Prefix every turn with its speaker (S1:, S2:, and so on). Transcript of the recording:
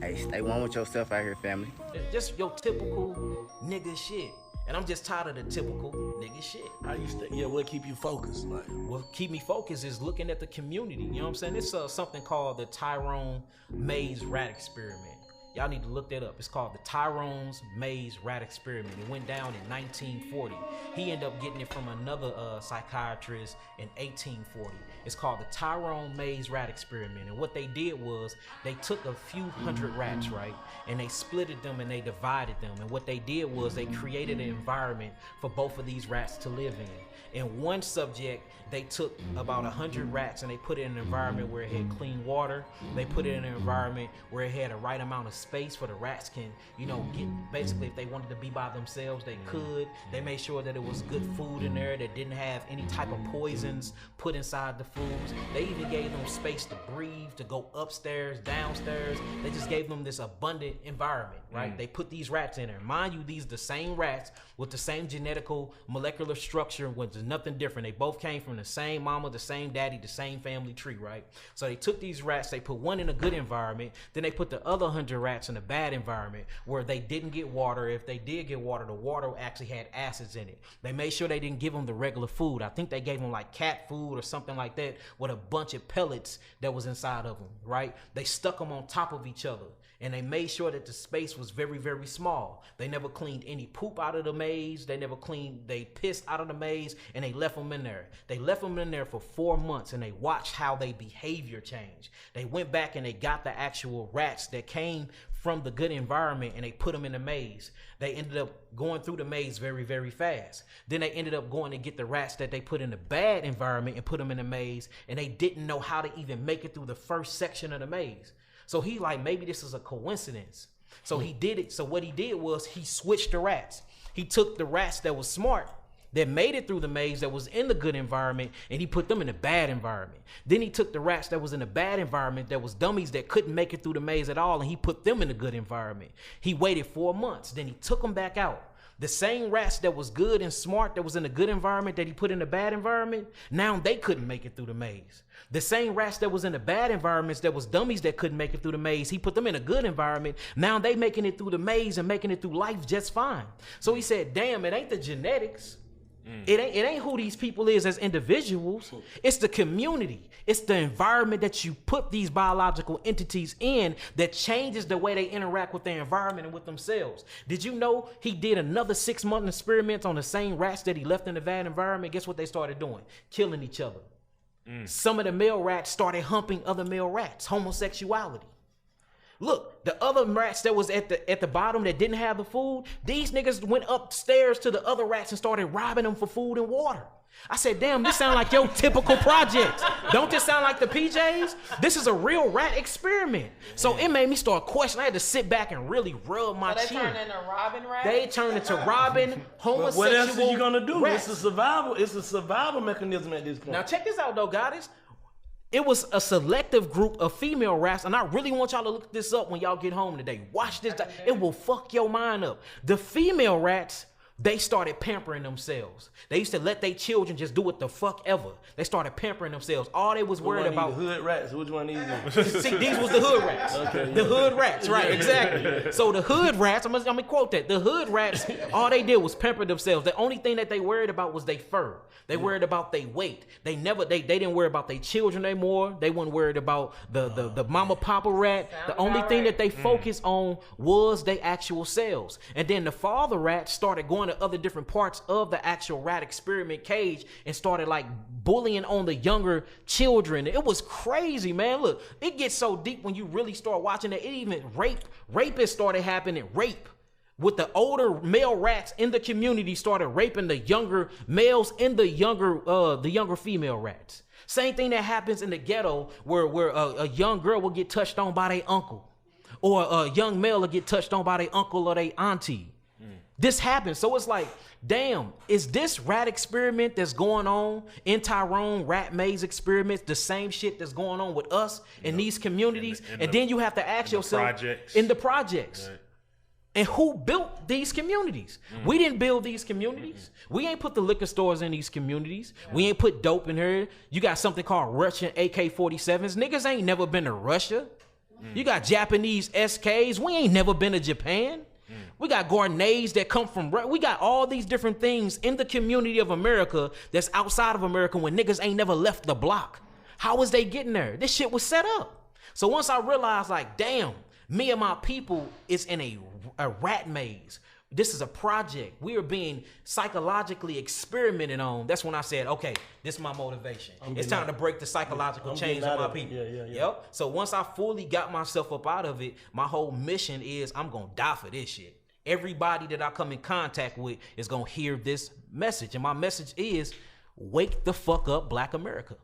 S1: Hey, stay one with yourself out here, family.
S2: It's just your typical nigga shit. And I'm just tired of the typical nigga shit.
S3: How you stay? Yeah, what keep you focused? Like,
S2: What keep me focused is looking at the community. You know what I'm saying? It's something called the Tyrone Rat Experiment. Y'all need to look that up. It's called the Tyrone's Rat Experiment. It went down in 1940. He ended up getting it from another psychiatrist in 1840. It's called the Tyrone Rat Experiment. And what they did was they took a few hundred rats, right? And they splitted them and they divided them. And what they did was they created an environment for both of these rats to live in. In one subject, they took about 100 rats and they put it in an environment where it had clean water. They put it in an environment where it had a right amount of space for the rats can, get, basically if they wanted to be by themselves, they could. They made sure that it was good food in there that didn't have any type of poisons put inside the foods. They even gave them space to breathe, to go upstairs, downstairs. They just gave them this abundant environment, right? They put these rats in there. Mind you, these the same rats with the same genetical molecular structure, which is nothing different. They both came from the same mama, the same daddy, the same family tree, right? So they took these rats, they put one in a good environment, then they put the other 100 rats in a bad environment where they didn't get water. If they did get water, the water actually had acids in it. They made sure they didn't give them the regular food. I think they gave them like cat food or something like that with a bunch of pellets that was inside of them, right? They stuck them on top of each other. And they made sure that the space was very, very small. They never cleaned any poop out of the maze. They pissed out of the maze, and they left them in there. They left them in there for 4 months, and they watched how their behavior changed. They went back and they got the actual rats that came from the good environment, and they put them in the maze. They ended up going through the maze very, very fast. Then they ended up going to get the rats that they put in the bad environment and put them in the maze, and they didn't know how to even make it through the first section of the maze. So he like, maybe this is a coincidence. So he did it. So what he did was he switched the rats. He took the rats that was smart, that made it through the maze, that was in the good environment, and he put them in the bad environment. Then he took the rats that was in the bad environment, that was dummies that couldn't make it through the maze at all, and he put them in the good environment. He waited 4 months. Then he took them back out. The same rats that was good and smart, that was in the good environment, that he put in the bad environment, now they couldn't make it through the maze. The same rats that was in the bad environments, that was dummies that couldn't make it through the maze, he put them in a good environment. Now they making it through the maze and making it through life just fine. So he said, damn, it ain't the genetics. It ain't who these people is as individuals. It's the community. It's the environment that you put these biological entities in that changes the way they interact with their environment and with themselves. Did you know he did another 6-month experiments on the same rats that he left in the bad environment? Guess what they started doing? Killing each other. Some of the male rats started humping other male rats. Homosexuality. Look, the other rats that was at the bottom that didn't have the food, these niggas went upstairs to the other rats and started robbing them for food and water. I said, damn, this sound like your typical project. Don't this sound like the PJs? This is a real rat experiment. So it made me start questioning. I had to sit back and really rub my chin.
S4: So they turned into robbing rats?
S2: They turned into robbing homosexual
S3: what else are you gonna do?
S2: Rats.
S3: It's a survival mechanism at this point.
S2: Now check this out though, goddess. It was a selective group of female rats, and I really want y'all to look this up when y'all get home today. Watch this. It will fuck your mind up. The female rats, they started pampering themselves. They used to let their children just do what the fuck ever. They started pampering themselves. All they was worried about.
S3: The hood rats. Which one of these?
S2: See, these was the hood rats.
S3: Okay,
S2: the hood rats, right? Exactly. So the hood rats. I'm gonna quote that. The hood rats. All they did was pamper themselves. The only thing that they worried about was their fur. They worried about their weight. They didn't worry about their children anymore. They weren't worried about the mama papa rat. The only thing that they focused on was their actual cells. And then the father rat started going to other different parts of the actual rat experiment cage and started like bullying on the younger children. It was crazy, man. Look, it gets so deep when you really start watching it. It even rapists started happening. Rape. With the older male rats in the community started raping the younger males and the younger female rats. Same thing that happens in the ghetto where a young girl will get touched on by their uncle, or a young male will get touched on by their uncle or their auntie. This happens. So it's like, damn, is this rat experiment that's going on in Tyrone Rat Maze experiments the same shit that's going on with us in these communities? And then you have to ask yourself, in the projects. Right. And who built these communities? We didn't build these communities. We ain't put the liquor stores in these communities. We ain't put dope in here. You got something called Russian AK-47s. Niggas ain't never been to Russia. You got Japanese SKs. We ain't never been to Japan. We got grenades that come from, we got all these different things in the community of America that's outside of America when niggas ain't never left the block. How was they getting there? This shit was set up. So once I realized, like, damn, me and my people is in a rat maze. This is a project. We are being psychologically experimented on. That's when I said, okay, this is my motivation. It's time to break the psychological chains of my people.
S3: Yeah.
S2: Yep. So once I fully got myself up out of it, my whole mission is I'm going to die for this shit. Everybody that I come in contact with is going to hear this message. And my message is, wake the fuck up, Black America.